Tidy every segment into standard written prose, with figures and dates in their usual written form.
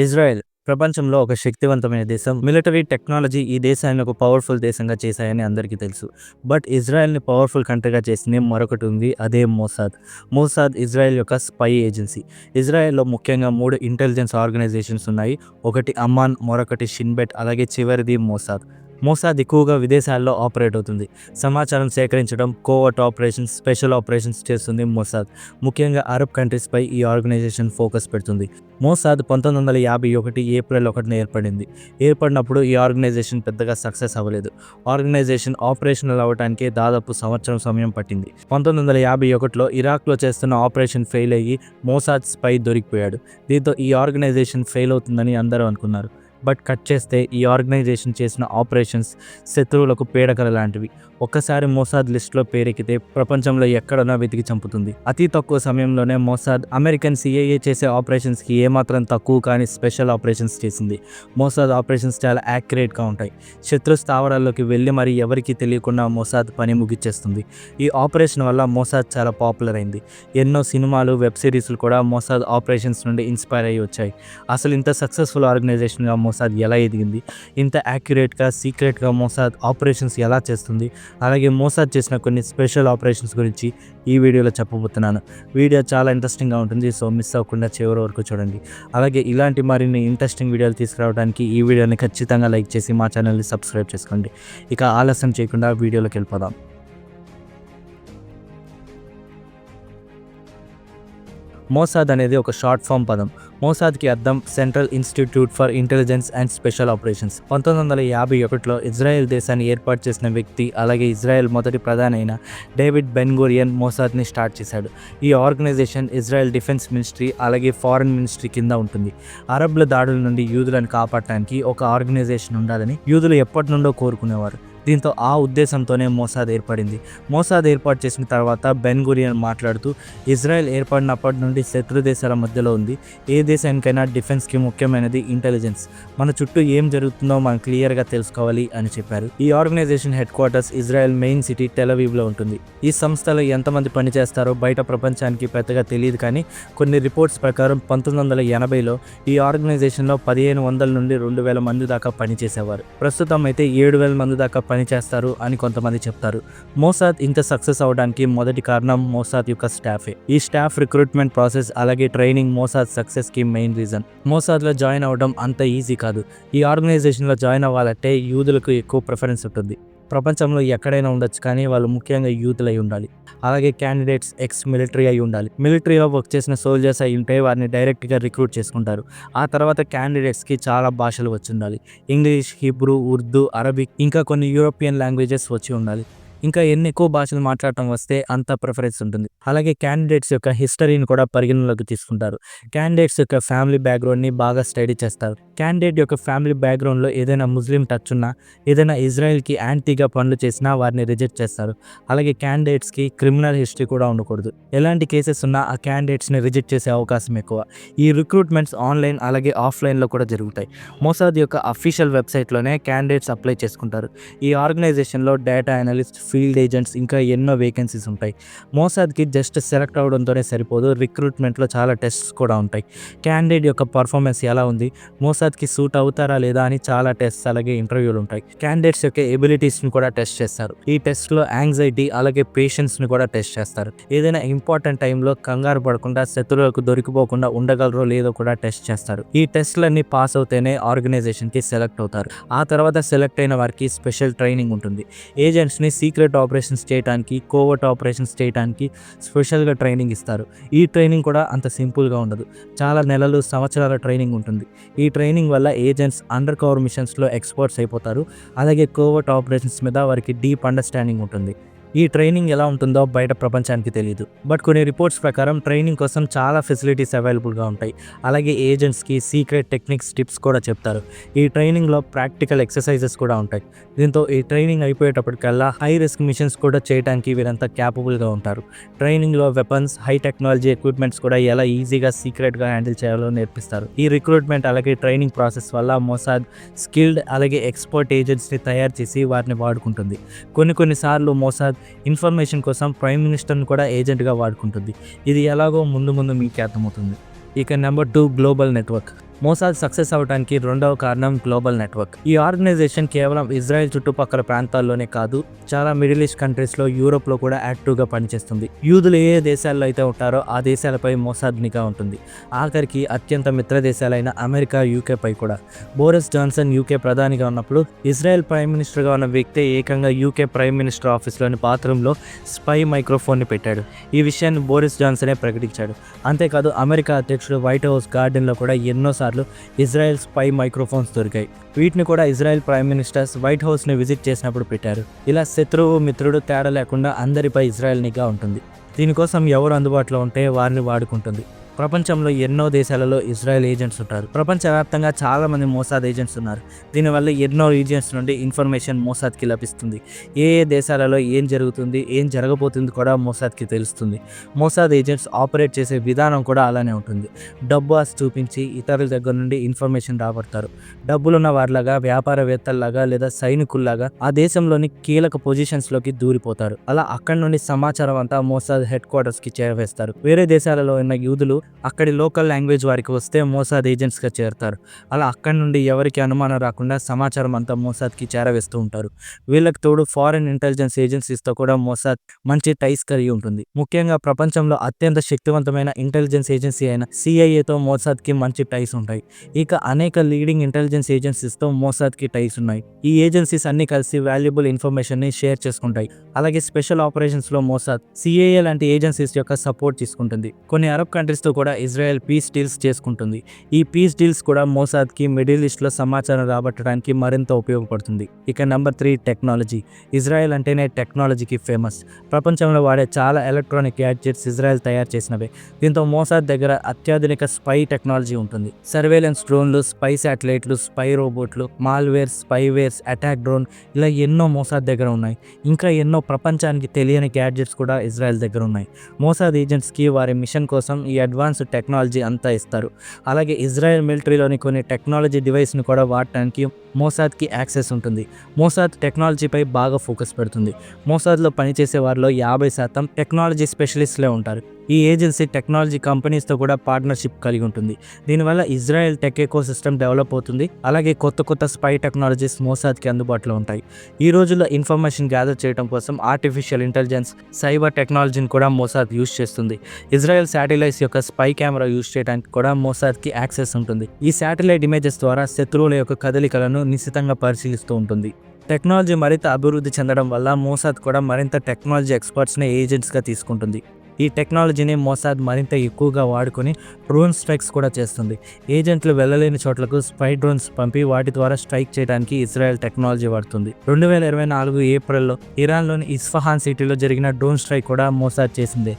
Israel ప్రపంచంలో ఒక శక్తివంతమైన దేశం. మిలిటరీ టెక్నాలజీ ఈ దేశాన్ని ఒక పవర్ఫుల్ దేశంగా చేశాయని అందరికీ తెలుసు. బట్ ఇజ్రాయెల్ని పవర్ఫుల్ కంట్రీగా చేసింది మరొకటి ఉంది, అదే మోసాద్. మోసాద్ ఇజ్రాయెల్ యొక్క స్పై ఏజెన్సీ. ఇజ్రాయెల్లో ముఖ్యంగా 3 ఇంటెలిజెన్స్ ఆర్గనైజేషన్స్ ఉన్నాయి. ఒకటి అమ్మాన్, మరొకటి షిన్బెట్, అలాగే చివరిది మోసాద్. మోసాద్ ఎక్కువగా విదేశాల్లో ఆపరేట్ అవుతుంది. సమాచారం సేకరించడం, కోవర్ట్ ఆపరేషన్స్, స్పెషల్ ఆపరేషన్స్ చేస్తుంది మోసాద్. ముఖ్యంగా అరబ్ కంట్రీస్పై ఈ ఆర్గనైజేషన్ ఫోకస్ పెడుతుంది. మోసాద్ 1951 ఏప్రిల్ 1న ఏర్పడింది. ఏర్పడినప్పుడు ఈ ఆర్గనైజేషన్ పెద్దగా సక్సెస్ అవ్వలేదు. ఆర్గనైజేషన్ ఆపరేషనల్ అవ్వడానికి దాదాపు సంవత్సరం సమయం పట్టింది. 1951లో ఇరాక్లో చేస్తున్న ఆపరేషన్ ఫెయిల్ అయ్యి మోసాద్ స్పై దొరికిపోయాడు. దీంతో ఈ ఆర్గనైజేషన్ ఫెయిల్ అవుతుందని అందరూ అనుకున్నారు. బట్ కట్ చేస్తే ఈ ఆర్గనైజేషన్ చేసిన ఆపరేషన్స్ శత్రువులకు పీడకల లాంటివి. ఒక్కసారి మోసాద్ లిస్టులో పేరెక్కితే ప్రపంచంలో ఎక్కడన్నా వెతికి చంపుతుంది. అతి తక్కువ సమయంలోనే మోసాద్ అమెరికన్ సిఐఏ చేసే ఆపరేషన్స్కి ఏమాత్రం తక్కువ కానీ స్పెషల్ ఆపరేషన్స్ చేసింది. మోసాద్ ఆపరేషన్స్ చాలా యాక్యురేట్గా ఉంటాయి. శత్రు స్థావరాల్లోకి వెళ్ళి మరి ఎవరికీ తెలియకుండా మోసాద్ పని ముగిచ్చేస్తుంది. ఈ ఆపరేషన్ వల్ల మోసాద్ చాలా పాపులర్ అయింది. ఎన్నో సినిమాలు, వెబ్ సిరీస్లు కూడా మోసాద్ ఆపరేషన్స్ నుండి ఇన్స్పైర్ అయ్యి వచ్చాయి. అసలు ఇంత సక్సెస్ఫుల్ ఆర్గనైజేషన్గా మోసాద్ ఎలా ఎదిగింది, ఇంత యాక్యురేట్గా సీక్రెట్గా మోసాద్ ఆపరేషన్స్ ఎలా చేస్తుంది, అలాగే మోసాద్ చేసిన కొన్ని స్పెషల్ ఆపరేషన్స్ గురించి ఈ వీడియోలో చెప్పబోతున్నాను. వీడియో చాలా ఇంట్రెస్టింగ్గా ఉంటుంది, సో మిస్ అవ్వకుండా చివరి వరకు చూడండి. అలాగే ఇలాంటి మరిన్ని ఇంట్రెస్టింగ్ వీడియోలు తీసుకురావడానికి ఈ వీడియోని ఖచ్చితంగా లైక్ చేసి మా ఛానల్ని సబ్స్క్రైబ్ చేసుకోండి. ఇక ఆలస్యం చేయకుండా వీడియోలోకి వెళ్ళిపోదాం. మోసాద్ అనేది ఒక షార్ట్ ఫామ్ పదం. మోసాద్కి అర్థం central institute for intelligence and special operations. 1951లో ఇజ్రాయెల్ దేశాన్ని ఏర్పాటు చేసిన వ్యక్తి, అలాగే ఇజ్రాయెల్ మొదటి ప్రధాని అయిన డేవిడ్ బెన్ గురియన్ మోసాద్ని స్టార్ట్ చేశాడు. ఈ ఆర్గనైజేషన్ ఇజ్రాయెల్ డిఫెన్స్ మినిస్ట్రీ అలాగే ఫారెన్ మినిస్ట్రీ కింద ఉంటుంది. అరబ్ల దాడుల నుండి యూదులను కాపాడటానికి ఒక ఆర్గనైజేషన్ ఉండాలని యూదులు ఎప్పటి నుండో కోరుకునేవారు. దీంతో ఆ ఉద్దేశంతోనే మోసాద్ ఏర్పడింది. మోసాద్ ఏర్పాటు చేసిన తర్వాత బెన్ గురియన్ మాట్లాడుతూ, ఇజ్రాయెల్ ఏర్పడినప్పటి నుండి శత్రు దేశాల మధ్యలో ఉంది. ఏ దేశానికైనా డిఫెన్స్కి ముఖ్యమైనది ఇంటెలిజెన్స్. మన చుట్టూ ఏం జరుగుతుందో మనం క్లియర్గా తెలుసుకోవాలి అని చెప్పారు. ఈ organisation headquarters Israel main city Tel అవీవ్లో ఉంటుంది. ఈ సంస్థలో ఎంతమంది పనిచేస్తారో బయట ప్రపంచానికి పెద్దగా తెలియదు, కానీ కొన్ని రిపోర్ట్స్ ప్రకారం 1980లో ఈ ఆర్గనైజేషన్లో 1500 నుండి 2000 మంది దాకా పనిచేసేవారు. ప్రస్తుతం అయితే 7000 మంది దాకా పనిచేస్తారు అని కొంతమంది చెప్తారు. మోసాద్ ఇంత సక్సెస్ అవడానికి మొదటి కారణం మోసాద్ యొక్క స్టాఫే. ఈ స్టాఫ్ రిక్రూట్మెంట్ ప్రాసెస్ అలాగే ట్రైనింగ్ మోసాద్ సక్సెస్ కి మెయిన్ రీజన్. మోసాద్లో జాయిన్ అవ్వడం అంత ఈజీ కాదు. ఈ ఆర్గనైజేషన్లో జాయిన్ అవ్వాలంటే యూదులకు ఎక్కువ ప్రిఫరెన్స్ ఉంటుంది. ప్రపంచంలో ఎక్కడైనా ఉండొచ్చు, కానీ వాళ్ళు ముఖ్యంగా యూతులు అయి ఉండాలి. అలాగే క్యాండిడేట్స్ ఎక్స్ మిలిటరీ అయి ఉండాలి. మిలిటరీలో వర్క్ చేసిన సోల్జర్స్ అయి ఉంటే వారిని డైరెక్ట్గా రిక్రూట్ చేసుకుంటారు. ఆ తర్వాత క్యాండిడేట్స్కి చాలా భాషలు వచ్చి ఉండాలి. ఇంగ్లీష్, హిబ్రూ, ఉర్దూ, అరబిక్, ఇంకా కొన్ని యూరోపియన్ లాంగ్వేజెస్ వచ్చి ఉండాలి. ఇంకా ఎన్ని ఎక్కువ భాషలు మాట్లాడటం వస్తే అంత ప్రిఫరెన్స్ ఉంటుంది. అలాగే క్యాండిడేట్స్ యొక్క హిస్టరీని కూడా పరిగణలోకి తీసుకుంటారు. క్యాండిడేట్స్ యొక్క ఫ్యామిలీ బ్యాక్గ్రౌండ్ని బాగా స్టడీ చేస్తారు. క్యాండిడేట్ యొక్క ఫ్యామిలీ బ్యాక్గ్రౌండ్లో ఏదైనా ముస్లిం టచ్ ఉన్నా, ఏదైనా ఇజ్రాయెల్కి యాంటీగా పనులు చేసినా వారిని రిజెక్ట్ చేస్తారు. అలాగే క్యాండిడేట్స్కి క్రిమినల్ హిస్టరీ కూడా ఉండకూడదు. ఎలాంటి కేసెస్ ఉన్నా ఆ క్యాండిడేట్స్ని రిజెక్ట్ చేసే అవకాశం ఎక్కువ. ఈ రిక్రూట్మెంట్స్ ఆన్లైన్ అలాగే ఆఫ్లైన్లో కూడా జరుగుతాయి. మోసాద్ యొక్క అఫీషియల్ వెబ్సైట్లోనే క్యాండిడేట్స్ అప్లై చేసుకుంటారు. ఈ ఆర్గనైజేషన్లో డేటా అనలిస్ట్, ఫీల్డ్ ఏజెంట్స్, ఇంకా ఎన్నో వేకెన్సీస్ ఉంటాయి. మోసాద్కి జస్ట్ సెలెక్ట్ అవడంతోనే సరిపోదు, రిక్రూట్మెంట్లో చాలా టెస్ట్స్ కూడా ఉంటాయి. క్యాండిడేట్ యొక్క పర్ఫార్మెన్స్ ఎలా ఉంది, మోసాద్కి సూట్ అవుతారా లేదా అని చాలా టెస్ట్స్ అలాగే ఇంటర్వ్యూలు ఉంటాయి. క్యాండిడేట్స్ యొక్క ఎబిలిటీస్ని కూడా టెస్ట్ చేస్తారు. ఈ టెస్ట్లో యాంగ్జైటీ అలాగే పేషెన్స్ని కూడా టెస్ట్ చేస్తారు. ఏదైనా ఇంపార్టెంట్ టైంలో కంగారు పడకుండా శత్రువులకు దొరికిపోకుండా ఉండగలరో లేదో కూడా టెస్ట్ చేస్తారు. ఈ టెస్ట్లన్నీ పాస్ అవుతేనే ఆర్గనైజేషన్కి సెలెక్ట్ అవుతారు. ఆ తర్వాత సెలెక్ట్ అయిన వారికి స్పెషల్ ట్రైనింగ్ ఉంటుంది. ఏజెంట్స్ని సీక్రెట్ ఆపరేషన్స్ చేయడానికి, కోవర్ట్ ఆపరేషన్స్ చేయడానికి స్పెషల్గా ట్రైనింగ్ ఇస్తారు. ఈ ట్రైనింగ్ కూడా అంత సింపుల్గా ఉండదు. చాలా నెలలు, సంవత్సరాల ట్రైనింగ్ ఉంటుంది. ఈ ట్రైనింగ్ వల్ల ఏజెంట్స్ అండర్ కవర్ మిషన్స్లో ఎక్స్పర్ట్స్ అయిపోతారు. అలాగే కోవర్ట్ ఆపరేషన్స్ మీద వారికి డీప్ అండర్స్టాండింగ్ ఉంటుంది. ఈ ట్రైనింగ్ ఎలా ఉంటుందో బయట ప్రపంచానికి తెలియదు. బట్ కొన్ని రిపోర్ట్స్ ప్రకారం ట్రైనింగ్ కోసం చాలా ఫెసిలిటీస్ అవైలబుల్గా ఉంటాయి. అలాగే ఏజెంట్స్కి సీక్రెట్ టెక్నిక్స్, టిప్స్ కూడా చెప్తారు. ఈ ట్రైనింగ్లో ప్రాక్టికల్ ఎక్సర్సైజెస్ కూడా ఉంటాయి. దీంతో ఈ ట్రైనింగ్ అయిపోయేటప్పటికల్లా హై రిస్క్ మిషన్స్ కూడా చేయడానికి వీరంతా క్యాపబుల్గా ఉంటారు. ట్రైనింగ్లో వెపన్స్, హై టెక్నాలజీ ఎక్విప్మెంట్స్ కూడా ఎలా ఈజీగా సీక్రెట్గా హ్యాండిల్ చేయాలో నేర్పిస్తారు. ఈ రిక్రూట్మెంట్ అలాగే ట్రైనింగ్ ప్రాసెస్ వల్ల మోసాద్ స్కిల్డ్ అలాగే ఎక్స్పర్ట్ ఏజెంట్స్ని తయారు చేసి వారిని వాడుకుంటుంది. కొన్నిసార్లు మోసాద్ ఇన్ఫర్మేషన్ కోసం ప్రైమ్ మినిస్టర్ని కూడా ఏజెంట్గా వాడుకుంటుంది. ఇది ఎలాగో ముందు మీకే అర్థమవుతుంది. ఇక number 2, global network. Mossad success అవడానికి రెండవ కారణం గ్లోబల్ నెట్వర్క్. ఈ ఆర్గనైజేషన్ కేవలం ఇజ్రాయెల్ చుట్టుపక్కల ప్రాంతాల్లోనే కాదు, చాలా మిడిల్ ఈస్ట్ కంట్రీస్లో, యూరోప్లో కూడా యాక్టివ్గా పనిచేస్తుంది. యూదులు ఏ దేశాల్లో అయితే ఉంటారో ఆ దేశాలపై మోసాద్ నిఘా ఉంటుంది. ఆఖరికి అత్యంత మిత్ర దేశాలైన అమెరికా, యూకేపై కూడా. బోరిస్ జాన్సన్ యూకే ప్రధానిగా ఉన్నప్పుడు ఇజ్రాయెల్ ప్రైమ్ మినిస్టర్గా ఉన్న వ్యక్తే ఏకంగా యూకే ప్రైమ్ మినిస్టర్ ఆఫీస్లోని బాత్రూంలో స్పై మైక్రోఫోన్ని పెట్టాడు. ఈ విషయాన్ని బోరిస్ జాన్సనే ప్రకటించాడు. అంతేకాదు అమెరికా అధ్యక్షుడు వైట్ హౌస్ గార్డెన్లో కూడా ఎన్నోసార్లు ఇజ్రాయెల్ స్పై మైక్రోఫోన్స్ దొరికాయి. వీటిని కూడా ఇజ్రాయెల్ ప్రైమ్ మినిస్టర్స్ వైట్ హౌస్ని విజిట్ చేసినప్పుడు పెట్టారు. ఇలా శత్రువు మిత్రుడు తేడా లేకుండా అందరిపై ఇజ్రాయెల్ నిఘా ఉంటుంది. దీనికోసం ఎవరు అందుబాటులో ఉంటే వారిని వాడుకుంటుంది. ప్రపంచంలో ఎన్నో దేశాలలో ఇజ్రాయెల్ ఏజెంట్స్ ఉంటారు. ప్రపంచవ్యాప్తంగా చాలామంది మోసాద్ ఏజెంట్స్ ఉన్నారు. దీనివల్ల ఎన్నో రీజియన్స్ నుండి ఇన్ఫర్మేషన్ మోసాద్కి లభిస్తుంది. ఏ దేశాలలో ఏం జరుగుతుంది, ఏం జరగబోతుంది కూడా మోసాద్కి తెలుస్తుంది. మోసాద్ ఏజెంట్స్ ఆపరేట్ చేసే విధానం కూడా అలానే ఉంటుంది. డబ్బు ఆశ చూపించి ఇతరుల దగ్గర నుండి ఇన్ఫర్మేషన్ రాబడతారు. డబ్బులున్న వారిలాగా, వ్యాపారవేత్తల్లాగా లేదా సైనికుల్లాగా ఆ దేశంలోని కీలక పొజిషన్స్లోకి దూరిపోతారు. అలా అక్కడి నుండి సమాచారం అంతా మోసాద్ హెడ్ క్వార్టర్స్కి చేరవేస్తారు. వేరే దేశాలలో ఉన్న యూదులు అక్కడి లోకల్ లాంగ్వేజ్ వారికి వస్తే మోసాద్ ఏజెంట్స్గా చేరుతారు. అలా అక్కడి నుండి ఎవరికి అనుమానం రాకుండా సమాచారం అంతా మోసాద్కి చేరవేస్తూ ఉంటారు. వీళ్ళకి తోడు ఫారెన్ ఇంటెలిజెన్స్ ఏజెన్సీస్తో కూడా మోసాద్ మంచి టైస్ కలిగి ఉంటుంది. ముఖ్యంగా ప్రపంచంలో అత్యంత శక్తివంతమైన ఇంటెలిజెన్స్ ఏజెన్సీ అయిన సిఐఏతో మోసాద్కి మంచి టైస్ ఉంటాయి. ఇక అనేక లీడింగ్ ఇంటెలిజెన్స్ ఏజెన్సీస్తో మోసాద్కి టైస్ ఉన్నాయి. ఈ ఏజెన్సీస్ అన్ని కలిసి వాల్యుబుల్ ఇన్ఫర్మేషన్ని షేర్ చేసుకుంటాయి. అలాగే స్పెషల్ ఆపరేషన్స్లో మోసాద్ సిఐఏ లాంటి ఏజెన్సీస్ యొక్క సపోర్ట్ తీసుకుంటుంది. కొన్ని అరబ్ కంట్రీస్తో కూడా ఇజ్రాయెల్ పీస్ డీల్స్ చేసుకుంటుంది. ఈ పీస్ డీల్స్ కూడా మోసాద్కి మిడిల్ ఈస్ట్లో సమాచారం రాబట్టడానికి మరింత ఉపయోగపడుతుంది. ఇక నెంబర్ 3 టెక్నాలజీ. ఇజ్రాయెల్ అంటేనే టెక్నాలజీకి ఫేమస్. ప్రపంచంలో వాడే చాలా ఎలక్ట్రానిక్ గ్యాడ్జెట్స్ ఇజ్రాయెల్ తయారు చేసినవే. దీంతో మోసాద్ దగ్గర అత్యాధునిక స్పై టెక్నాలజీ ఉంటుంది. సర్వేలెన్స్ డ్రోన్లు, స్పై శాటిలైట్లు, స్పై రోబోట్లు, మాల్వేర్, స్పైవేర్స్, అటాక్ డ్రోన్, ఇలా ఎన్నో మోసాద్ దగ్గర ఉన్నాయి. ఇంకా ఎన్నో ప్రపంచానికి తెలియని గ్యాడ్జెట్స్ కూడా ఇజ్రాయెల్ దగ్గర ఉన్నాయి. మోసాద్ ఏజెంట్స్కి వారి మిషన్ కోసం ఈ అడ్వాన్స్ టెక్నాలజీ అంతా ఇస్తారు. అలాగే ఇజ్రాయెల్ మిలిటరీలోని కొన్ని టెక్నాలజీ డివైస్ని కూడా వాడటానికి మోసాద్కి యాక్సెస్ ఉంటుంది. మోసాద్ టెక్నాలజీపై బాగా ఫోకస్ పెడుతుంది. మోసాద్లో పనిచేసే వారిలో 50% టెక్నాలజీ స్పెషలిస్ట్లే ఉంటారు. ఈ ఏజెన్సీ టెక్నాలజీ కంపెనీస్తో కూడా పార్ట్నర్షిప్ కలిగి ఉంటుంది. దీనివల్ల ఇజ్రాయెల్ టెక్ ఎకోసిస్టమ్ డెవలప్ అవుతుంది. అలాగే కొత్త కొత్త స్పై టెక్నాలజీస్ మోసాద్కి అందుబాటులో ఉంటాయి. ఈ రోజుల్లో ఇన్ఫర్మేషన్ గ్యాదర్ చేయడం కోసం ఆర్టిఫిషియల్ ఇంటెలిజెన్స్, సైబర్ టెక్నాలజీని కూడా మోసాద్ యూజ్ చేస్తుంది. ఇజ్రాయెల్ శాటిలైట్స్ యొక్క స్పై కెమెరా యూజ్ చేయడానికి కూడా మోసాద్కి యాక్సెస్ ఉంటుంది. ఈ శాటిలైట్ ఇమేజెస్ ద్వారా శత్రువుల యొక్క కదలికలను నిశితంగా పరిశీలిస్తూ ఉంటుంది. టెక్నాలజీ మరింత అభివృద్ధి చెందడం వల్ల మోసాద్ కూడా మరింత టెక్నాలజీ ఎక్స్పర్ట్స్ని ఏజెంట్స్గా తీసుకుంటుంది. ఈ టెక్నాలజీని మోసాద్ మరింత ఎక్కువగా వాడుకొని డ్రోన్ స్ట్రైక్స్ కూడా చేస్తుంది. ఏజెంట్లు వెళ్ళలేని చోట్లకు స్పై డ్రోన్స్ పంపి వాటి ద్వారా స్ట్రైక్ చేయడానికి ఇజ్రాయెల్ టెక్నాలజీ వాడుతుంది. 2024 ఏప్రిల్లో ఇరాన్లోని ఇస్ఫహాన్ సిటీలో జరిగిన డ్రోన్ స్ట్రైక్ కూడా మోసాద్ చేసిందే.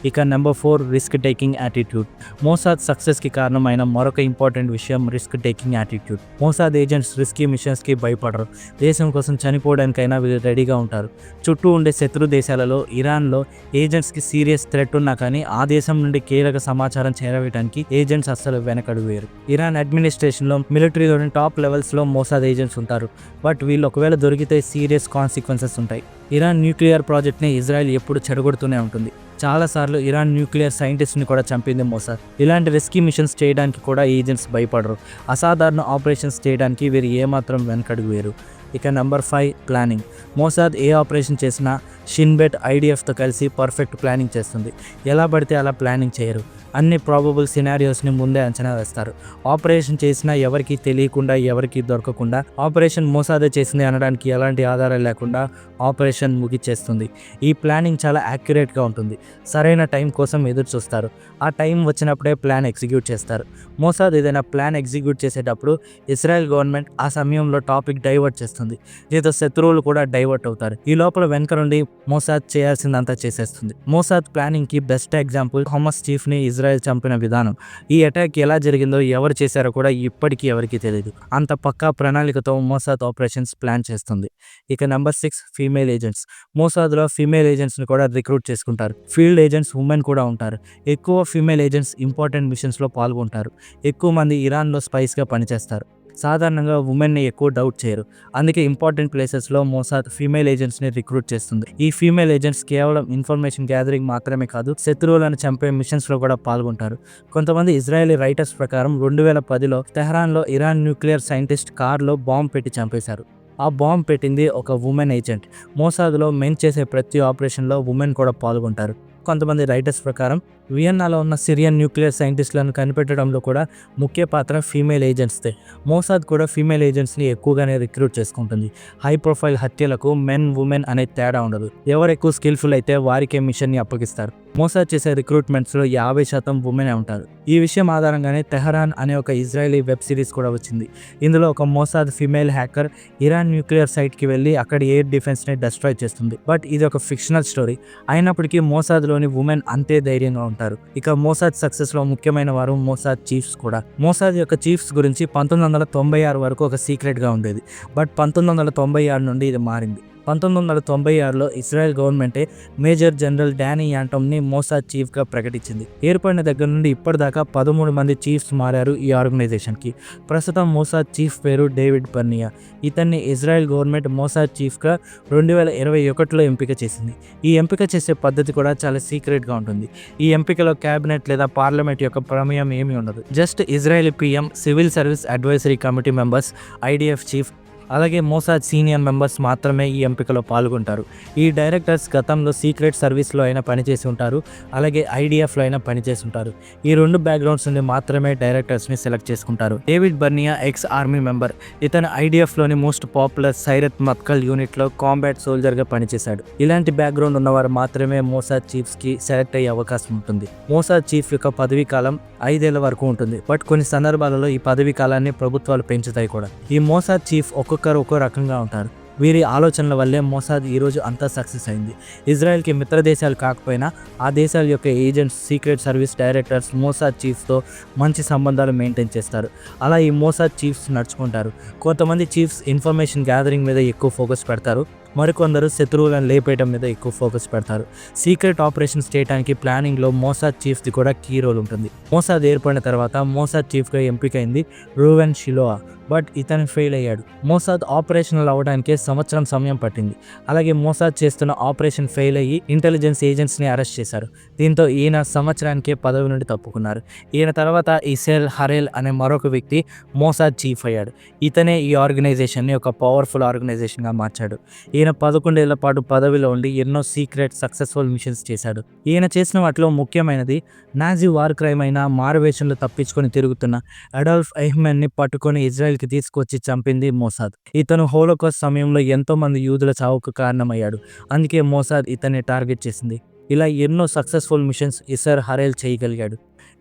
ఇక number 4 risk taking attitude. Mossad సక్సెస్కి కారణమైన మరొక ఇంపార్టెంట్ విషయం risk taking attitude. Mossad agents risky మిషన్స్కి భయపడరు. దేశం కోసం చనిపోవడానికైనా వీళ్ళు రెడీగా ఉంటారు. చుట్టూ ఉండే శత్రు దేశాలలో ఇరాన్లో ఏజెంట్స్కి సీరియస్ థ్రెట్ ఉన్నా కానీ ఆ దేశం నుండి కీలక సమాచారం చేరవేయడానికి ఏజెంట్స్ అస్సలు వెనకడుగు వేరు. ఇరాన్ అడ్మినిస్ట్రేషన్లో, మిలిటరీలోని టాప్ లెవెల్స్లో మోసాద్ ఏజెంట్స్ ఉంటారు. బట్ వీళ్ళు ఒకవేళ దొరికితే సీరియస్ కాన్సిక్వెన్సెస్ ఉంటాయి. ఇరాన్ న్యూక్లియర్ ప్రాజెక్ట్ని ఇజ్రాయెల్ ఎప్పుడు చెడగొడుతూనే ఉంటుంది. చాలాసార్లు ఇరాన్ న్యూక్లియర్ సైంటిస్ట్ని కూడా చంపింది మోసాద్. ఇలాంటి రెస్క్యూ మిషన్స్ చేయడానికి కూడా ఏజెంట్స్ భయపడరు. అసాధారణ ఆపరేషన్స్ చేయడానికి వీరు ఏమాత్రం వెనకడుగు వేరు. ఇక నెంబర్ 5 ప్లానింగ్. మోసాద్ ఏ ఆపరేషన్ చేసినా షిన్బెట్, ఐడిఎఫ్తో కలిసి పర్ఫెక్ట్ ప్లానింగ్ చేస్తుంది. ఎలా పడితే అలా ప్లానింగ్ చేయరు. అన్ని ప్రాబబుల్ సినారియోస్ని ముందే అంచనా వేస్తారు. ఆపరేషన్ చేసినా ఎవరికి తెలియకుండా, ఎవరికి దొరకకుండా, ఆపరేషన్ మోసాదే చేసింది అనడానికి ఎలాంటి ఆధారాలు లేకుండా ఆపరేషన్ ముగిచ్చేస్తుంది. ఈ ప్లానింగ్ చాలా యాక్యురేట్గా ఉంటుంది. సరైన టైం కోసం ఎదురు చూస్తారు. ఆ టైం వచ్చినప్పుడే ప్లాన్ ఎగ్జిక్యూట్ చేస్తారు. మోసాద్ ఏదైనా ప్లాన్ ఎగ్జిక్యూట్ చేసేటప్పుడు ఇజ్రాయెల్ గవర్నమెంట్ ఆ సమయంలో టాపిక్ డైవర్ట్ చేస్తుంది. దీంతో శత్రువులు కూడా డైవర్ట్ అవుతారు. ఈ లోపల వెనక నుండి మోసాద్ చేయాల్సిందంతా చేసేస్తుంది. మోసాద్ ప్లానింగ్కి బెస్ట్ ఎగ్జాంపుల్ హమాస్ చీఫ్ని ఇజ్రాయెల్ చంపిన విధానం. ఈ అటాక్ ఎలా జరిగిందో, ఎవరు చేశారో కూడా ఇప్పటికీ ఎవరికీ తెలియదు. అంత పక్కా ప్రణాళికతో మోసాద్ ఆపరేషన్స్ ప్లాన్ చేస్తుంది. ఇక నెంబర్ 6 ఫీమేల్ ఏజెంట్స్. మోసాద్లో ఫీమేల్ ఏజెంట్స్ని కూడా రిక్రూట్ చేసుకుంటారు. ఫీల్డ్ ఏజెంట్స్ ఉమెన్ కూడా ఉంటారు. ఎక్కువ ఫీమేల్ ఏజెంట్స్ ఇంపార్టెంట్ మిషన్స్లో పాల్గొంటారు. ఎక్కువ మంది ఇరాన్లో స్పైస్గా పనిచేస్తారు. సాధారణంగా ఉమెన్ని ఎక్కువ డౌట్ చేయరు. అందుకే ఇంపార్టెంట్ ప్లేసెస్లో మోసాద్ ఫీమేల్ ఏజెంట్స్ని రిక్రూట్ చేస్తుంది. ఈ ఫీమేల్ ఏజెంట్స్ కేవలం ఇన్ఫర్మేషన్ గ్యాదరింగ్ మాత్రమే కాదు, శత్రువులను చంపే మిషన్స్లో కూడా పాల్గొంటారు. కొంతమంది ఇజ్రాయెలీ రైటర్స్ ప్రకారం 2010లో తెహ్రాన్లో ఇరాన్ న్యూక్లియర్ సైంటిస్ట్ కార్లో బాంబు పెట్టి చంపేశారు. ఆ బాంబు పెట్టింది ఒక ఉమెన్ ఏజెంట్. మోసాద్లో మెన్ చేసే ప్రతి ఆపరేషన్లో ఉమెన్ కూడా పాల్గొంటారు. కొంతమంది రైటర్స్ ప్రకారం వియన్నాలో ఉన్న సిరియన్ న్యూక్లియర్ సైంటిస్టులను కనిపెట్టడంలో కూడా ముఖ్య పాత్ర ఫీమేల్ ఏజెంట్స్దే. మోసాద్ కూడా ఫీమేల్ ఏజెంట్స్ని ఎక్కువగానే రిక్రూట్ చేసుకుంటుంది. హై ప్రొఫైల్ హత్యలకు మెన్ ఉమెన్ అనే తేడా ఉండదు. ఎవరు ఎక్కువ స్కిల్ఫుల్ అయితే వారికే మిషన్ని అప్పగిస్తారు. మోసాద్ చేసే రిక్రూట్మెంట్స్లో 50% ఉమెనే ఉంటారు. ఈ విషయం ఆధారంగానే తెహరాన్ అనే ఒక ఇజ్రాయలీ వెబ్ సిరీస్ కూడా వచ్చింది. ఇందులో ఒక Mossad female hacker Iran nuclear సైట్కి వెళ్ళి అక్కడ ఎయిర్ డిఫెన్స్ని డిస్ట్రాయ్ చేస్తుంది. బట్ ఇది ఒక ఫిక్షనల్ స్టోరీ అయినప్పటికీ మోసాద్లోని ఉమెన్ అంతే ధైర్యంగా ఉంటారు. ఇక మోసాద్ సక్సెస్లో ముఖ్యమైన వారు మోసాద్ చీఫ్స్ కూడా. మోసాద్ యొక్క చీఫ్స్ గురించి 1996 వరకు ఒక సీక్రెట్గా ఉండేది. బట్ 1996 నుండి ఇది మారింది. 1996లో ఇజ్రాయెల్ గవర్నమెంటే మేజర్ జనరల్ డానీ యాంటమ్ని మోసాద్ చీఫ్గా ప్రకటించింది. ఏర్పడిన దగ్గర నుండి ఇప్పటిదాకా 13 మంది చీఫ్స్ మారారు ఈ ఆర్గనైజేషన్కి. ప్రస్తుతం మోసాద్ చీఫ్ పేరు డేవిడ్ బర్నియా. ఇతన్ని ఇజ్రాయెల్ గవర్నమెంట్ మోసాద్ చీఫ్గా 2021లో ఎంపిక చేసింది. ఈ ఎంపిక చేసే పద్ధతి కూడా చాలా సీక్రెట్గా ఉంటుంది. ఈ ఎంపికలో క్యాబినెట్ లేదా పార్లమెంట్ యొక్క ప్రమేయం ఏమీ ఉండదు. Just Israeli PM, civil service advisory committee members, IDF chief, అలాగే మోసాద్ సీనియర్ మెంబర్స్ మాత్రమే ఈ ఎంపికలో పాల్గొంటారు. ఈ డైరెక్టర్స్ గతంలో సీక్రెట్ సర్వీస్లో అయినా పనిచేసి ఉంటారు, అలాగే ఐడిఎఫ్లో అయినా పనిచేసి ఉంటారు. ఈ 2 బ్యాక్గ్రౌండ్స్ నుండి మాత్రమే డైరెక్టర్స్ని సెలెక్ట్ చేసుకుంటారు. David Barnea ex army member. ఇతను ఐడిఎఫ్లోని మోస్ట్ పాపులర్ సైరత్ మత్కల్ యూనిట్లో కాంబాట్ సోల్జర్గా పనిచేశాడు. ఇలాంటి బ్యాక్గ్రౌండ్ ఉన్నవారు మాత్రమే మోసాద్ చీఫ్స్కి సెలెక్ట్ అయ్యే అవకాశం ఉంటుంది. మోసాద్ చీఫ్ యొక్క పదవీ కాలం 5 ఏళ్ల వరకు ఉంటుంది. బట్ కొన్ని సందర్భాలలో ఈ పదవీ కాలాన్ని ప్రభుత్వాలు పెంచుతాయి కూడా. ఈ మోసాద్ చీఫ్ ఒక్కొక్కరు ఒక్కో రకంగా ఉంటారు. వీరి ఆలోచనల వల్లే మోసాద్ ఈరోజు అంతా సక్సెస్ అయింది. ఇజ్రాయెల్కి మిత్ర దేశాలు కాకపోయినా ఆ దేశాల యొక్క agents, secret service directors Mossad చీఫ్స్తో మంచి సంబంధాలు మెయింటైన్ చేస్తారు. అలా ఈ మోసాద్ చీఫ్స్ నడుచుకుంటారు. కొంతమంది చీఫ్స్ ఇన్ఫర్మేషన్ గ్యాదరింగ్ మీద ఎక్కువ ఫోకస్ పెడతారు, మరికొందరు శత్రువులను లేపేయడం మీద ఎక్కువ ఫోకస్ పెడతారు. సీక్రెట్ ఆపరేషన్స్ చేయడానికి ప్లానింగ్లో మోసాద్ చీఫ్ది కూడా కీ రోల్ ఉంటుంది. మోసాద్ ఏర్పడిన తర్వాత మోసాద్ చీఫ్గా ఎంపికైంది రూవెన్ షిలోవా. బట్ ఇతను ఫెయిల్ అయ్యాడు. మోసాద్ ఆపరేషనల్ అవ్వడానికే సంవత్సరం సమయం పట్టింది. అలాగే మోసాద్ చేస్తున్న ఆపరేషన్ ఫెయిల్ అయ్యి ఇంటెలిజెన్స్ ఏజెంట్స్ని అరెస్ట్ చేశారు. దీంతో ఈయన సంవత్సరానికే పదవి నుండి తప్పుకున్నారు. ఈయన తర్వాత ఇసెల్ హరేల్ అనే మరొక వ్యక్తి మోసాద్ చీఫ్ అయ్యాడు. ఇతనే ఈ ఆర్గనైజేషన్ని ఒక పవర్ఫుల్ ఆర్గనైజేషన్గా మార్చాడు. ఈయన 11 ఏళ్ల పాటు పదవిలో ఉండి ఎన్నో సీక్రెట్ సక్సెస్ఫుల్ మిషన్స్ చేశాడు. ఈయన చేసిన వాటిలో ముఖ్యమైనది నాజీ వార్ క్రైమ్ అయిన మారువేషంలో తప్పించుకొని తిరుగుతున్న అడాల్ఫ్ ఐహ్మన్ని పట్టుకొని ఇజ్రాయెల్కి తీసుకొచ్చి చంపింది మోసాద్. ఇతను హోలోకాస్ట్ సమయంలో ఎంతో మంది యూదుల చావుకు కారణమయ్యాడు. అందుకే మోసాద్ ఇతన్ని టార్గెట్ చేసింది. ఇలా ఎన్నో సక్సెస్ఫుల్ మిషన్స్ ఇసర్ హరేల్ చేయగలిగాడు.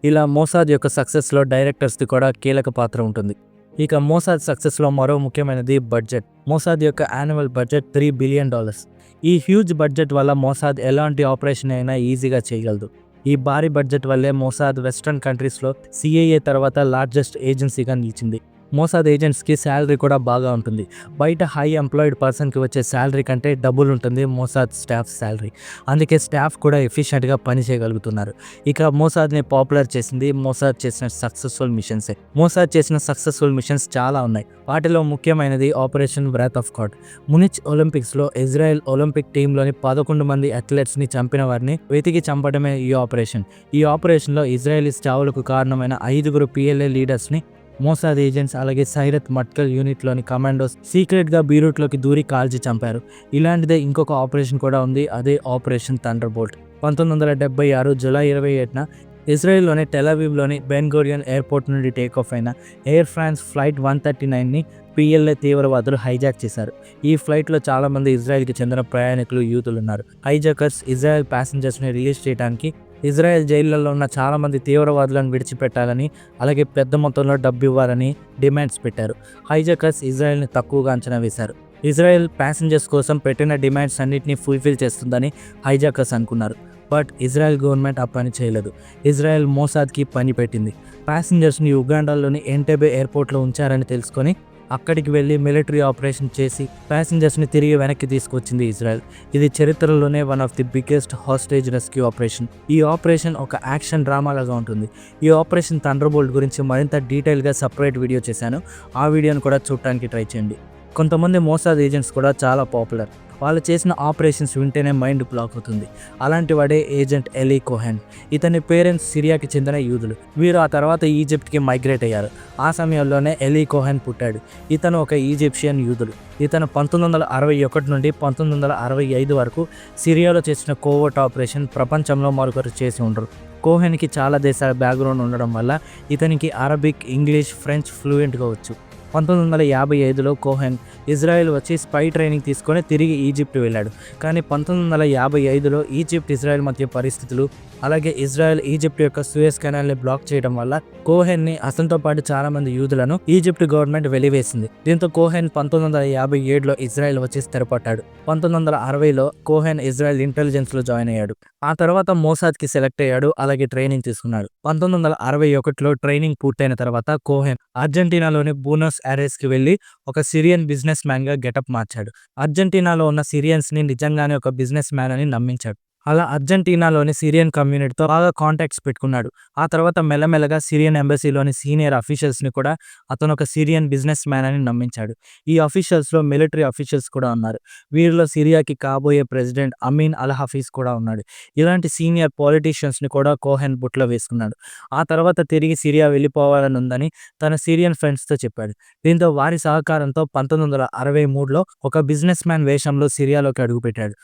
ఇలా మోసాద్ యొక్క సక్సెస్లో డైరెక్టర్స్ది కూడా కీలక పాత్ర ఉంటుంది. ఇక మోసాద్ సక్సెస్లో మరో ముఖ్యమైనది బడ్జెట్. మోసాద్ యొక్క యాన్యువల్ బడ్జెట్ $3 బిలియన్. ఈ హ్యూజ్ బడ్జెట్ వల్ల మోసాద్ ఎలాంటి ఆపరేషన్ అయినా ఈజీగా చేయగలదు. ఈ భారీ బడ్జెట్ వల్లే మోసాద్ వెస్ట్రన్ కంట్రీస్లో సిఐఏ తర్వాత లార్జెస్ట్ ఏజెన్సీగా నిలిచింది. మోసాద్ ఏజెంట్స్కి శాలరీ కూడా బాగా ఉంటుంది. బయట హై ఎంప్లాయిడ్ పర్సన్కి వచ్చే శాలరీ కంటే డబుల్ ఉంటుంది మోసాద్ స్టాఫ్ శాలరీ. అందుకే స్టాఫ్ కూడా ఎఫిషియెంట్గా పని చేయగలుగుతున్నారు. ఇక మోసాద్ని పాపులర్ చేసింది మోసాద్ చేసిన సక్సెస్ఫుల్ మిషన్సే. మోసాద్ చేసిన సక్సెస్ఫుల్ మిషన్స్ చాలా ఉన్నాయి. వాటిలో ముఖ్యమైనది operation wrath of God. Munich ఒలింపిక్స్లో ఇజ్రాయెల్ ఒలింపిక్ టీంలోని 11 మంది అథ్లెట్స్ని చంపిన వారిని వెతికి చంపడమే ఈ ఆపరేషన్. ఈ ఆపరేషన్లో ఇజ్రాయెలీ చావులకు కారణమైన 5 PLA లీడర్స్ని మోసాద్ ఏజెంట్స్ అలాగే సైరత్ మట్కల్ యూనిట్లోని కమాండోస్ సీక్రెట్గా బీరూట్లోకి దూరి కాల్చి చంపారు. ఇలాంటిదే ఇంకొక ఆపరేషన్ కూడా ఉంది. అదే ఆపరేషన్ థండర్ బోల్ట్. 1976 జూలై 27న ఇజ్రాయెల్లోని టెలవీవ్లోని బెన్ గురియన్ ఎయిర్పోర్ట్ నుండి టేక్ ఆఫ్ అయిన ఎయిర్ ఫ్రాన్స్ ఫ్లైట్ 139ని PLA తీవ్రవాదులు హైజాక్ చేశారు. ఈ ఫ్లైట్లో చాలామంది ఇజ్రాయెల్కి చెందిన ప్రయాణికులు, యూతులు ఉన్నారు. హైజాకర్స్ ఇజ్రాయెల్ ప్యాసింజర్స్ని రిలీజ్ చేయడానికి ఇజ్రాయెల్ జైళ్లలో ఉన్న చాలామంది తీవ్రవాదులను విడిచిపెట్టాలని, అలాగే పెద్ద మొత్తంలో డబ్బు ఇవ్వాలని డిమాండ్స్ పెట్టారు. హైజాకర్స్ ఇజ్రాయెల్ని తక్కువగా అంచనా వేశారు. ఇజ్రాయెల్ ప్యాసింజర్స్ కోసం పెట్టిన డిమాండ్స్ అన్నింటినీ ఫుల్ఫిల్ చేస్తుందని హైజాకర్స్ అనుకున్నారు. బట్ ఇజ్రాయెల్ గవర్నమెంట్ ఆ పని చేయలేదు. ఇజ్రాయెల్ మోసాద్కి పని పెట్టింది. ప్యాసింజర్స్ని ఉగాండాలోని ఎంటెబే ఎయిర్పోర్ట్లో ఉంచారని తెలుసుకొని అక్కడికి వెళ్ళి మిలిటరీ ఆపరేషన్ చేసి ప్యాసింజర్స్ని తిరిగి వెనక్కి తీసుకొచ్చింది ఇజ్రాయెల్. ఇది చరిత్రలోనే one of the biggest hostage rescue operation. ఈ ఆపరేషన్ ఒక యాక్షన్ డ్రామా లాగా ఉంటుంది. ఈ ఆపరేషన్ థండర్బోల్ట్ గురించి మరింత డీటెయిల్గా సపరేట్ వీడియో చేశాను. ఆ వీడియోని కూడా చూడటానికి ట్రై చేయండి. కొంతమంది మోసాద్ ఏజెంట్స్ కూడా చాలా పాపులర్. వాళ్ళు చేసిన ఆపరేషన్స్ వింటేనే మైండ్ బ్లాక్ అవుతుంది. అలాంటి వాడే ఏజెంట్ ఎలీ కోహెన్. ఇతని పేరెంట్స్ సిరియాకి చెందిన యూదులు. వీరు ఆ తర్వాత ఈజిప్ట్కి మైగ్రేట్ అయ్యారు. ఆ సమయంలోనే ఎలీ కోహెన్ పుట్టాడు. ఇతను ఒక ఈజిప్షియన్ యూదుడు. ఇతను 1961 నుండి 1965 వరకు సిరియాలో చేసిన కోవర్ట్ ఆపరేషన్ ప్రపంచంలో మరొకరు చేసి ఉండరు. కోహెన్కి చాలా దేశాల బ్యాక్గ్రౌండ్ ఉండడం వల్ల ఇతనికి అరబిక్, ఇంగ్లీష్, ఫ్రెంచ్ ఫ్లూయెంట్గా వచ్చు. 1955లో కోహెన్ ఇజ్రాయెల్ వచ్చి స్పై ట్రైనింగ్ తీసుకొని తిరిగి ఈజిప్ట్ వెళ్ళాడు. కానీ 1955లో ఈజిప్ట్, ఇజ్రాయెల్ మధ్య పరిస్థితులు, అలాగే ఇజ్రాయెల్ ఈజిప్ట్ యొక్క సూయజ్ కెనాల్ని బ్లాక్ చేయడం వల్ల కోహెన్ని, అతనితో పాటు చాలామంది యూదులను ఈజిప్ట్ గవర్నమెంట్ వెలివేసింది. దీంతో కోహెన్ 1957లో ఇజ్రాయెల్ వచ్చి స్థిరపడ్డాడు. 1960లో కోహెన్ ఇజ్రాయెల్ ఇంటెలిజెన్స్లో జాయిన్ అయ్యాడు. ఆ తర్వాత మోసాద్కి సెలెక్ట్ అయ్యాడు, అలాగే ట్రైనింగ్ తీసుకున్నాడు. 1961లో ట్రైనింగ్ పూర్తయిన తర్వాత కోహెన్ అర్జెంటీనాలోని బూనస్ ఐరెస్కి వెళ్ళి ఒక సిరియన్ బిజినెస్ మ్యాన్గా గెటప్ మార్చాడు. అర్జెంటీనాలో ఉన్న సిరియన్స్ని నిజంగానే ఒక బిజినెస్ మ్యాన్ అని నమ్మించాడు. అలా అర్జెంటీనాలోని సిరియన్ కమ్యూనిటీతో బాగా కాంటాక్ట్స్ పెట్టుకున్నాడు. ఆ తర్వాత మెల్లమెల్లగా సిరియన్ ఎంబసీలోని సీనియర్ అఫీషియల్స్ని కూడా అతను ఒక సిరియన్ బిజినెస్ మ్యాన్ అని నమ్మించాడు. ఈ అఫీషియల్స్లో మిలిటరీ అఫీషియల్స్ కూడా ఉన్నారు. వీరిలో సిరియాకి కాబోయే ప్రెసిడెంట్ అమీన్ అల్ హఫీజ్ కూడా ఉన్నాడు. ఇలాంటి సీనియర్ పాలిటీషియన్స్ని కూడా కోహెన్ బుట్లో వేసుకున్నాడు. ఆ తర్వాత తిరిగి సిరియా వెళ్ళిపోవాలని ఉందని తన సిరియన్ ఫ్రెండ్స్తో చెప్పాడు. దీంతో వారి సహకారంతో 1963లో ఒక బిజినెస్ మ్యాన్ వేషంలో సిరియాలోకి అడుగుపెట్టాడు.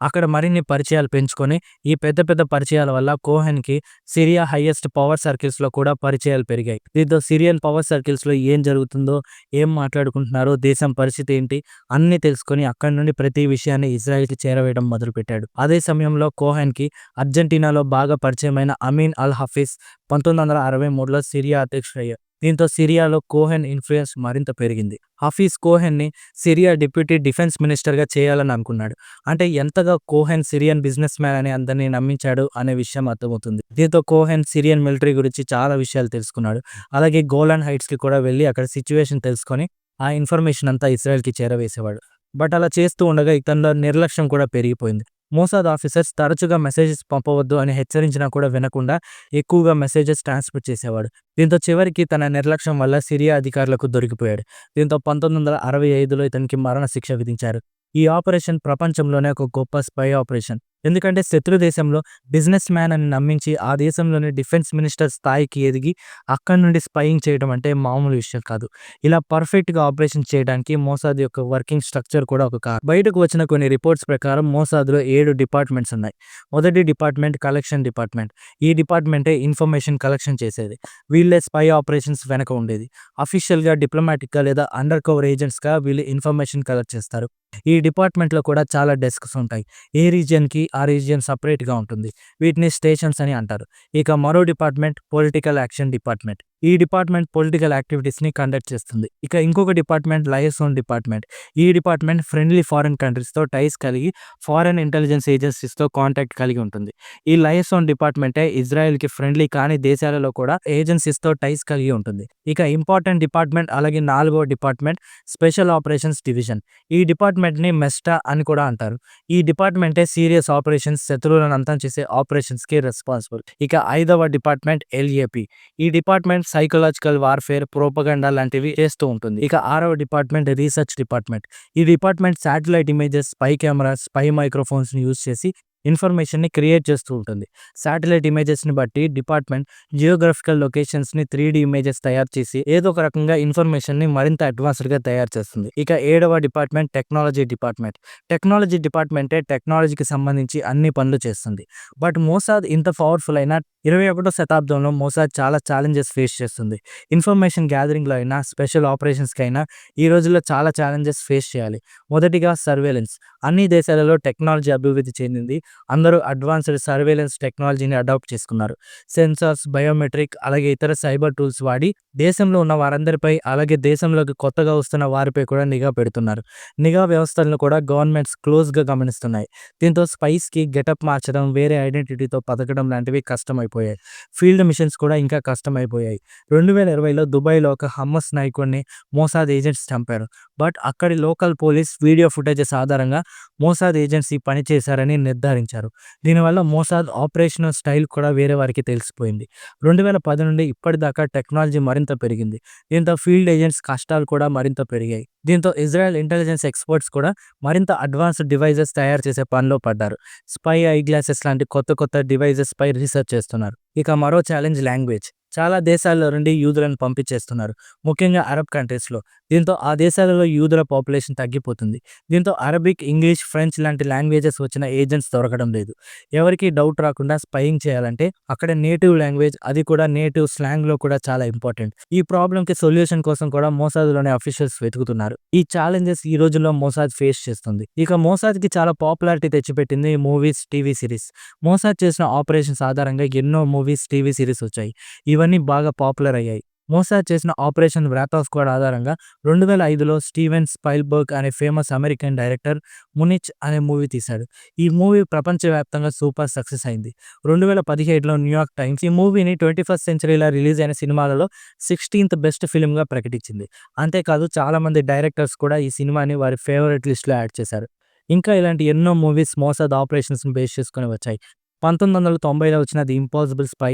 అక్కడ మరిన్ని పరిచయాలు పెంచుకొని ఈ పెద్ద పెద్ద పరిచయాల వల్ల కోహెన్కి సిరియా హైయెస్ట్ పవర్ సర్కిల్స్లో కూడా పరిచయాలు పెరిగాయి. దీంతో సిరియన్ పవర్ సర్కిల్స్లో ఏం జరుగుతుందో, ఏం మాట్లాడుకుంటున్నారో, దేశం పరిస్థితి ఏంటి అన్నీ తెలుసుకొని అక్కడి నుండి ప్రతి విషయాన్ని ఇజ్రాయెల్కి చేరవేయడం మొదలుపెట్టాడు. అదే సమయంలో కోహెన్కి అర్జెంటీనాలో బాగా పరిచయమైన అమీన్ అల్ హఫీజ్ 1963లో సిరియా అధ్యక్షుడయ్యాడు. దీంతో సిరియాలో కోహెన్ ఇన్ఫ్లుయెన్స్ మరింత పెరిగింది. హఫీజ్ కోహెన్ని సిరియా డిప్యూటీ డిఫెన్స్ మినిస్టర్గా చేయాలని అనుకున్నాడు. అంటే ఎంతగా కోహెన్ సిరియన్ బిజినెస్ మ్యాన్ అని అందరినీ నమ్మించాడు అనే విషయం అర్థమవుతుంది. దీంతో కోహెన్ సిరియన్ మిలిటరీ గురించి చాలా విషయాలు తెలుసుకున్నాడు. అలాగే గోలాన్ హైట్స్కి కూడా వెళ్ళి అక్కడ సిచ్యువేషన్ తెలుసుకొని ఆ ఇన్ఫర్మేషన్ అంతా ఇజ్రాయెల్కి చేరవేసేవాడు. బట్ అలా చేస్తూ ఉండగా ఇతనిలో నిర్లక్ష్యం కూడా పెరిగిపోయింది. మోసాద్ ఆఫీసర్స్ తరచుగా మెసేజెస్ పంపవద్దు అని హెచ్చరించినా కూడా వినకుండా ఎక్కువగా మెసేజెస్ ట్రాన్స్మిట్ చేసేవాడు. దీంతో చివరికి తన నిర్లక్ష్యం వల్ల సిరియా అధికారులకు దొరికిపోయాడు. దీంతో 1965లో ఇతనికి మరణశిక్ష విధించారు. ఈ ఆపరేషన్ ప్రపంచంలోనే ఒక గొప్ప స్పై ఆపరేషన్. ఎందుకంటే శత్రు దేశంలో బిజినెస్ మ్యాన్ అని నమ్మించి ఆ దేశంలోని డిఫెన్స్ మినిస్టర్ స్థాయికి ఎదిగి అక్కడి నుండి స్పైయింగ్ చేయడం అంటే మామూలు విషయం కాదు. ఇలా పర్ఫెక్ట్గా ఆపరేషన్ చేయడానికి మోసాద్ యొక్క వర్కింగ్ స్ట్రక్చర్ కూడా ఒక కారణం. బయటకు వచ్చిన కొన్ని రిపోర్ట్స్ ప్రకారం మోసాద్లో 7 డిపార్ట్మెంట్స్ ఉన్నాయి. మొదటి డిపార్ట్మెంట్ కలెక్షన్ డిపార్ట్మెంట్. ఈ డిపార్ట్మెంటే ఇన్ఫర్మేషన్ కలెక్షన్ చేసేది. వీళ్ళే స్పై ఆపరేషన్స్ వెనక ఉండేది. అఫీషియల్గా, డిప్లొమాటిక్గా లేదా అండర్ కవర్ ఏజెంట్స్గా వీళ్ళు ఇన్ఫర్మేషన్ కలెక్ట్ చేస్తారు. ఈ డిపార్ట్మెంట్లో కూడా చాలా డెస్క్స్ ఉంటాయి. ఏ రీజియన్కి ఆ రీజియన్ సపరేట్గా ఉంటుంది. వీటిని స్టేషన్స్ అని అంటారు. ఇక మరో డిపార్ట్మెంట్ పొలిటికల్ యాక్షన్ డిపార్ట్మెంట్. ఈ డిపార్ట్మెంట్ పొలిటికల్ యాక్టివిటీస్ని కండక్ట్ చేస్తుంది. ఇక ఇంకొక డిపార్ట్మెంట్ లయసోన్ డిపార్ట్మెంట్. ఈ డిపార్ట్మెంట్ ఫ్రెండ్లీ ఫారెన్ కంట్రీస్తో టైస్ కలిగి ఫారెన్ ఇంటెలిజెన్స్ ఏజెన్సీస్తో కాంటాక్ట్ కలిగి ఉంటుంది. ఈ లయసోన్ డిపార్ట్మెంటే ఇజ్రాయెల్కి ఫ్రెండ్లీ కాని దేశాలలో కూడా ఏజెన్సీస్తో టైస్ కలిగి ఉంటుంది. ఇక ఇంపార్టెంట్ డిపార్ట్మెంట్, అలాగే 4వ డిపార్ట్మెంట్ స్పెషల్ ఆపరేషన్స్ డివిజన్. ఈ డిపార్ట్మెంట్ని మెస్టా అని కూడా అంటారు. ఈ డిపార్ట్మెంటే సీరియస్ ఆపరేషన్స్, శత్రువులను అంతం చేసే ఆపరేషన్స్కి రెస్పాన్సిబుల్. ఇక 5వ డిపార్ట్మెంట్ ఎల్ఏపి. ఈ డిపార్ట్మెంట్ సైకలాజికల్ వార్ఫేర్, ప్రోపగండా లాంటివి చేస్తూ ఉంటుంది. ఇక 6వ డిపార్ట్మెంట్ రీసెర్చ్ డిపార్ట్మెంట్. ఈ department satellite images, spy cameras, spy మైక్రోఫోన్స్ని యూజ్ చేసి ఇన్ఫర్మేషన్ని క్రియేట్ చేస్తూ ఉంటుంది. శాటిలైట్ ఇమేజెస్ని బట్టి డిపార్ట్మెంట్ జియోగ్రఫికల్ లొకేషన్స్ని 3D ఇమేజెస్ తయారు చేసి ఏదో ఒక రకంగా ఇన్ఫర్మేషన్ని మరింత అడ్వాన్స్డ్గా తయారు చేస్తుంది. ఇక 7వ డిపార్ట్మెంట్ టెక్నాలజీ డిపార్ట్మెంట్. టెక్నాలజీ డిపార్ట్మెంటే టెక్నాలజీకి సంబంధించి అన్ని పనులు చేస్తుంది. బట్ మోసాద్ ఇంత పవర్ఫుల్ అయినా 21వ శతాబ్దంలో మోసాద్ చాలా ఛాలెంజెస్ ఫేస్ చేస్తుంది. ఇన్ఫర్మేషన్ గ్యాదరింగ్లో అయినా, స్పెషల్ ఆపరేషన్స్కి అయినా ఈ రోజుల్లో చాలా ఛాలెంజెస్ ఫేస్ చేయాలి. మొదటిగా సర్వేలెన్స్. అన్ని దేశాలలో టెక్నాలజీ అభివృద్ధి చెందింది. అందరూ అడ్వాన్స్డ్ సర్వేలెన్స్ టెక్నాలజీని అడాప్ట్ చేసుకున్నారు. సెన్సార్స్, బయోమెట్రిక్ అలాగే ఇతర సైబర్ టూల్స్ వాడి దేశంలో ఉన్న వారందరిపై అలాగే దేశంలోకి కొత్తగా వస్తున్న వారిపై కూడా నిఘా పెడుతున్నారు. నిఘా వ్యవస్థలను కూడా గవర్నమెంట్స్ క్లోజ్గా గమనిస్తున్నాయి. దీంతో స్పైస్కి గెటప్ మార్చడం, వేరే ఐడెంటిటీతో బతకడం లాంటివి కష్టమైపోయాయి. ఫీల్డ్ మిషన్స్ కూడా ఇంకా కష్టమైపోయాయి. 2020లో దుబాయ్లో ఒక హమ్మస్ నాయకుడిని మోసాద్ ఏజెంట్స్ చంపారు. బట్ అక్కడి లోకల్ పోలీస్ వీడియో ఫుటేజెస్ ఆధారంగా మోసాద్ ఏజెంట్స్ ఈ పని చేశారని నిర్ధారించారు. దీనివల్ల మోసాద్ ఆపరేషనల్ స్టైల్ కూడా వేరే వారికి తెలిసిపోయింది. 2010 నుండి ఇప్పటిదాకా టెక్నాలజీ మరింత పెరిగింది. దీంతో ఫీల్డ్ ఏజెంట్స్ కష్టాలు కూడా మరింత పెరిగాయి. దీంతో ఇజ్రాయెల్ ఇంటెలిజెన్స్ ఎక్స్పర్ట్స్ కూడా మరింత అడ్వాన్స్డ్ డివైజెస్ తయారు చేసే పనిలో పడ్డారు. స్పై ఐ గ్లాసెస్ లాంటి కొత్త కొత్త డివైజెస్ పై రీసెర్చ్ చేస్తున్నారు. ఇక మరో ఛాలెంజ్ లాంగ్వేజ్. చాలా దేశాల్లో నుండి యూదులను పంపించేస్తున్నారు, ముఖ్యంగా అరబ్ కంట్రీస్లో. దీంతో ఆ దేశాలలో యూదుల పాపులేషన్ తగ్గిపోతుంది. దీంతో అరబిక్, ఇంగ్లీష్, ఫ్రెంచ్ లాంటి లాంగ్వేజెస్ వచ్చిన ఏజెంట్స్ దొరకడం లేదు. ఎవరికి డౌట్ రాకుండా స్పైయింగ్ చేయాలంటే అక్కడ నేటివ్ లాంగ్వేజ్, అది కూడా నేటివ్ స్లాంగ్లో కూడా చాలా ఇంపార్టెంట్. ఈ ప్రాబ్లంకి సొల్యూషన్ కోసం కూడా మోసాద్లోని అఫీషియల్స్ వెతుకుతున్నారు. ఈ ఛాలెంజెస్ ఈ రోజుల్లో మోసాద్ ఫేస్ చేస్తుంది. ఇక మోసాద్కి చాలా పాపులారిటీ తెచ్చిపెట్టింది మూవీస్, టీవీ సిరీస్. మోసాద్ చేసిన ఆపరేషన్స్ ఆధారంగా ఎన్నో మూవీస్, టీవీ సిరీస్ వచ్చాయి. ఇవన్నీ బాగా పాపులర్ అయ్యాయి. మోసాద్ చేసిన ఆపరేషన్ వ్రాప్ స్క్వాడ్ ఆధారంగా 2005లో స్టీవెన్ స్పైల్బర్గ్ అనే ఫేమస్ అమెరికన్ డైరెక్టర్ మునిచ్ అనే మూవీ తీశాడు. ఈ మూవీ ప్రపంచవ్యాప్తంగా సూపర్ సక్సెస్ అయింది. 2017లో న్యూయార్క్ టైమ్స్ ఈ మూవీని 21st సెంచరీలో రిలీజ్ అయిన సినిమాలలో 16th బెస్ట్ ఫిల్మ్గా ప్రకటించింది. అంతేకాదు చాలామంది డైరెక్టర్స్ కూడా ఈ సినిమాని వారి ఫేవరెట్ లిస్ట్లో యాడ్ చేశారు. ఇంకా ఇలాంటి ఎన్నో మూవీస్ మోసాద్ ఆపరేషన్స్ని బేస్ చేసుకొని వచ్చాయి. 1990లో వచ్చిన the Impossible Spy,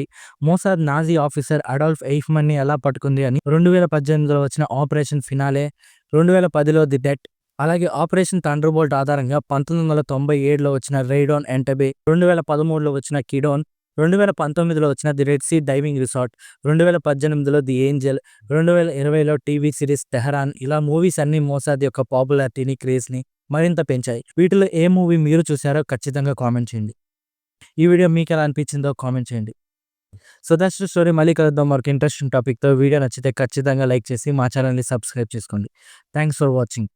Mossad Nazi officer Adolf ఎయిఫ్మన్ని ఎలా పట్టుకుంది అని. 2018లో వచ్చిన ఆపరేషన్ ఫినాలే, 2010లో ది డెట్, అలాగే ఆపరేషన్ థండర్బోల్ట్ ఆధారంగా 1997లో వచ్చిన రైడాన్ ఎంటబే, 2013లో వచ్చిన కిడోన్, 2019లో వచ్చిన the Red Sea Diving Resort, 2018లో ది ఏంజల్, 2020లో టీవీ సిరీస్ తెహరాన్. ఇలా మూవీస్ అన్ని మోసాద్ యొక్క పాపులారిటీని, క్రేజ్ని మరింత పెంచాయి. వీటిలో ఏ మూవీ మీరు చూసారో ఖచ్చితంగా కామెంట్ చేయండి. ఈ వీడియో మీకు ఎలా అనిపించిందో కామెంట్ చేయండి. So that's the story. మళ్ళీ కలుద్దాం మరొక ఇంట్రెస్టింగ్ టాపిక్తో. వీడియో నచ్చితే ఖచ్చితంగా లైక్ చేసి మా ఛానల్ని సబ్స్క్రైబ్ చేసుకోండి. Thanks for watching.